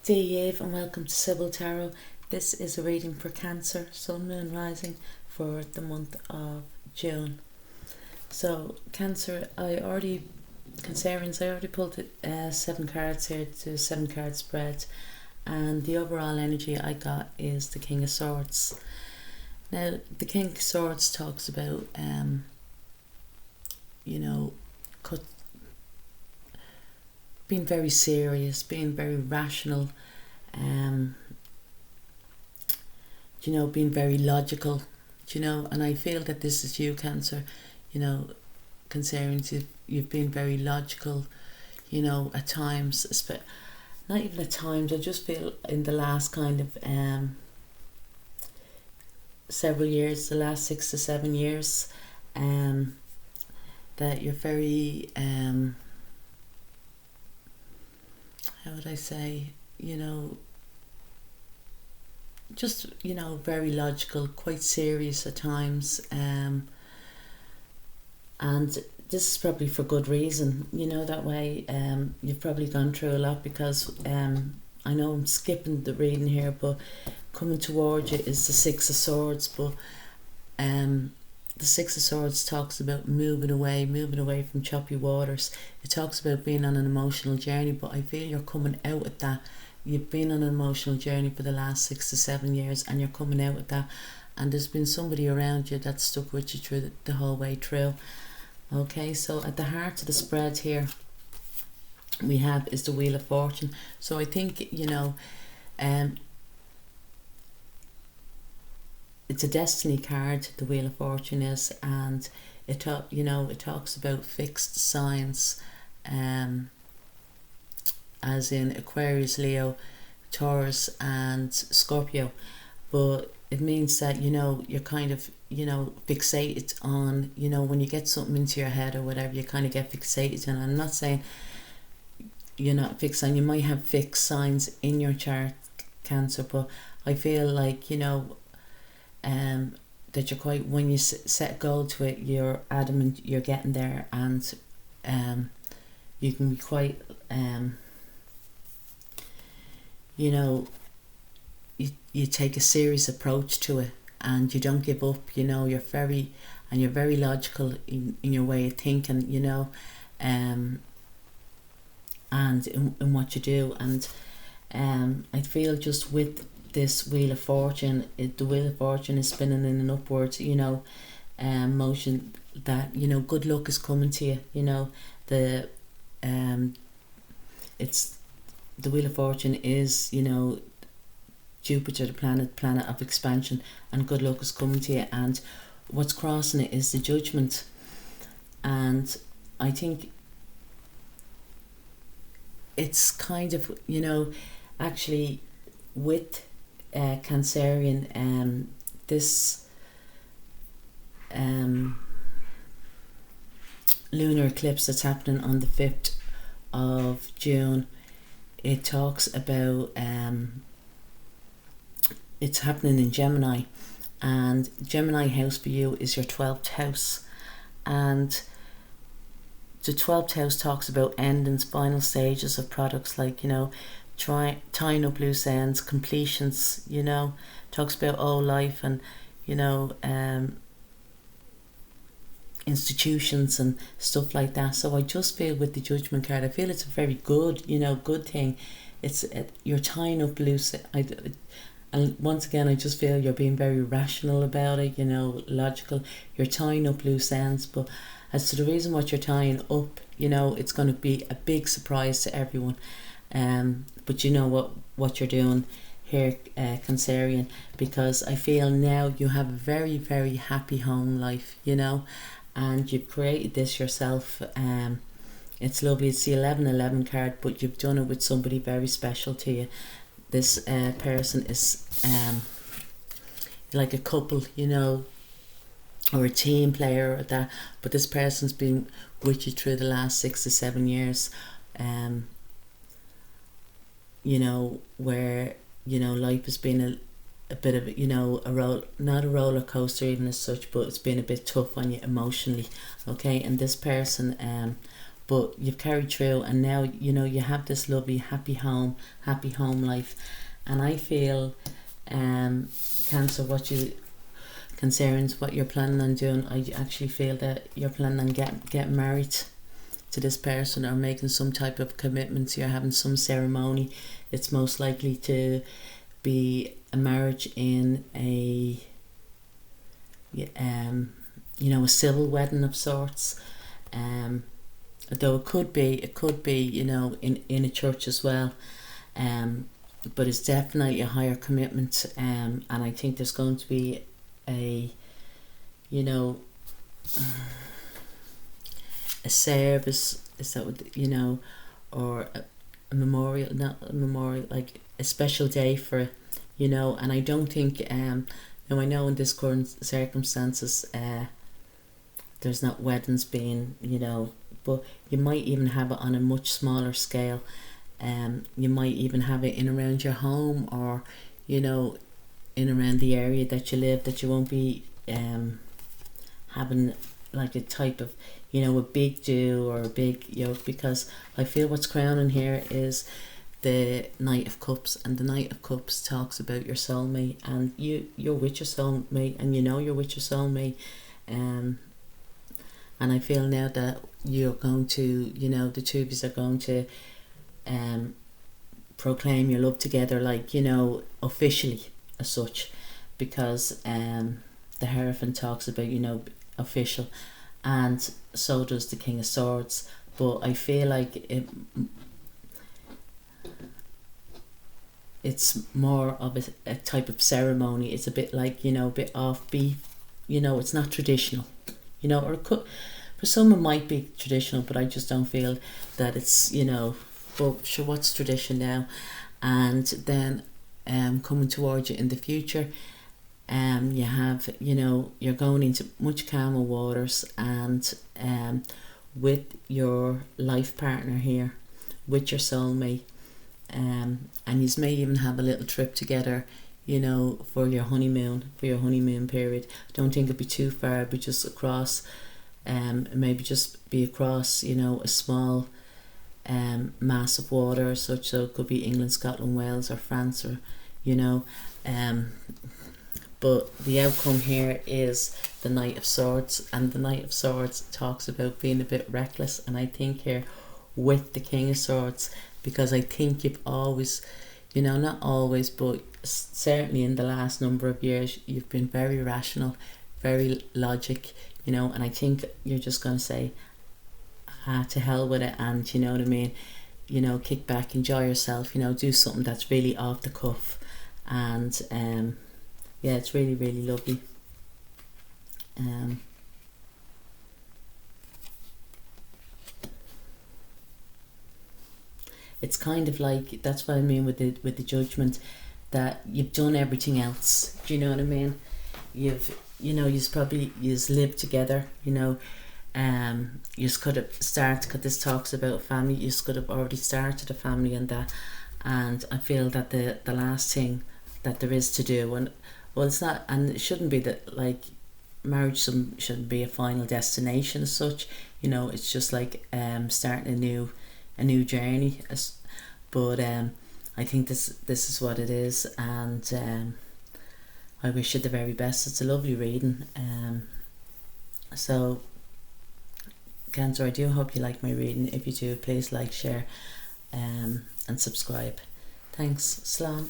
Dear Eve, and welcome to Sibyl Tarot. This is a reading for Cancer, Sun, Moon, Rising for the month of June. So Cancer, I already pulled 7 cards here to 7-card spread, and the overall energy I got is the King of Swords. Now the King of Swords talks about being very serious, being very rational, being very logical, and I feel that this is you, Cancer, considering you've been very logical, at times, not even at times, I just feel in the last kind of several years, the last 6 to 7 years, that you're very how would I say, very logical, quite serious at times, and this is probably for good reason, that way. You've probably gone through a lot, because I know I'm skipping the reading here, but coming towards you is the 6 of Swords, but the 6 of Swords talks about moving away from choppy waters. It talks about being on an emotional journey, but I feel you're coming out of that. You've been on an emotional journey for the last 6 to 7 years, and you're coming out of that, and there's been somebody around you that's stuck with you through the whole way through. Okay, so at the heart of the spread here we have is the Wheel of Fortune. So I think it's a destiny card, the Wheel of Fortune is, and it talks about fixed signs, as in Aquarius, Leo, Taurus and Scorpio, but it means that you're kind of fixated on, when you get something into your head or whatever, you kind of get fixated. And I'm not saying you're not fixed on, you might have fixed signs in your chart, Cancer, but I feel like that you're quite, when you set a goal to it, you're adamant you're getting there, and you can be quite you take a serious approach to it, and you don't give up. You're very logical in your way of thinking, and in what you do. And I feel just with this Wheel of Fortune, the Wheel of Fortune is spinning in an upwards motion, that good luck is coming to you. It's the Wheel of Fortune is Jupiter, the planet of expansion, and good luck is coming to you, and what's crossing it is the Judgment. And I think it's kind of actually with Cancerian, this lunar eclipse that's happening on the 5th of June, it talks about it's happening in Gemini, and Gemini house for you is your 12th house, and the 12th house talks about endings, final stages of products, like tying up loose ends, completions, talks about old life, and institutions and stuff like that. So I just feel with the Judgment card, I feel it's a very good good thing. You're tying up loose, and once again I just feel you're being very rational about it, logical. You're tying up loose ends, but as to the reason what you're tying up, it's going to be a big surprise to everyone. But what you're doing here, Cancerian, because I feel now you have a very, very happy home life, and you've created this yourself. It's lovely. It's the 1111 card, but you've done it with somebody very special to you. This person is like a couple, or a team player or that, but this person's been with you through the last 6 to 7 years, where life has been a bit of not a roller coaster even as such, but it's been a bit tough on you emotionally. Okay, and this person but you've carried through, and now you know you have this lovely happy home life. And I feel Cancer, what you concerns what you're planning on doing, I actually feel that you're planning on getting married to this person, or making some type of commitment. You're having some ceremony. It's most likely to be a marriage in a a civil wedding of sorts. Though it could be in a church as well. But it's definitely a higher commitment. And I think there's going to be a service, is that what, or a memorial, not a memorial, like a special day for it, and I don't think now I know in this current circumstances there's not weddings being, but you might even have it on a much smaller scale. You might even have it in around your home, or in around the area that you live, that you won't be having like a type of a big do or a big because I feel what's crowning here is the Knight of Cups, and the Knight of Cups talks about your soulmate, and you're with your soulmate, and you're with your soulmate. And I feel now that you're going to, the two of you are going to proclaim your love together, like, officially as such, because the Hierophant talks about, official, and so does the King of Swords. But I feel like it's more of a type of ceremony. It's a bit like, a bit offbeat, it's not traditional, or it could, for some it might be traditional, but I just don't feel that it's, but sure, what's tradition now? And then coming towards you in the future, you have, you're going into much calmer waters, and with your life partner here, with your soulmate, and you may even have a little trip together, for your honeymoon period. Don't think it'd be too far, but just across, maybe just be across, a small mass of water, such, so it could be England, Scotland, Wales, or France, or but the outcome here is the Knight of Swords, and the Knight of Swords talks about being a bit reckless. And I think here with the King of Swords, because I think you've always, not always, but certainly in the last number of years, you've been very rational, very logic, and I think you're just going to say, to hell with it, and you know what I mean, kick back, enjoy yourself, do something that's really off the cuff. And yeah, it's really, really lovely. It's kind of like, that's what I mean with the judgment, that you've done everything else. Do you know what I mean? You've lived together. You could have started, because this talks about family. You could have already started a family and that. And I feel that the last thing that there is to do, and well, it's not, and it shouldn't be that, like, marriage shouldn't be a final destination as such. It's just like starting a new journey. But I think this is what it is, and I wish you the very best. It's a lovely reading. So Cancer, I do hope you like my reading. If you do, please like, share, and subscribe. Thanks. Slán.